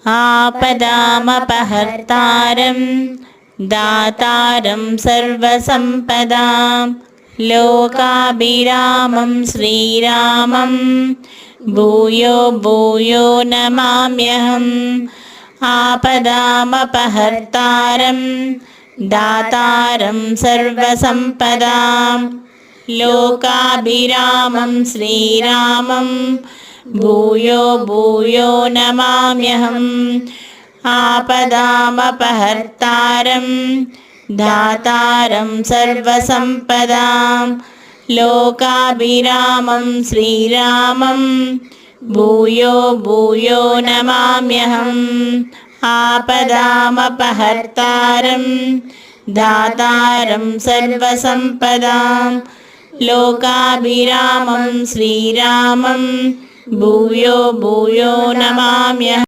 आपदामपहर्तारं दातारं सर्वसम्पदां लोकाभिरामं श्रीरामं भूयो भूयो नमाम्यहम् आपदामपहर्तारं दातारं सर्वसम्पदां लोकाभिरामं श्रीरामं भूयो भूयो नमाम्यहम् आपदामपहर्तारं दातारं सर्वसम्पदां लोकाभिरामं श्रीरामं भूयो भूयो नमाम्यहम् आपदामपहर्तारं दातारं सर्वसम्पदां लोकाभिरामं श्रीरामं भूयो भूयो नमाम्यहम्।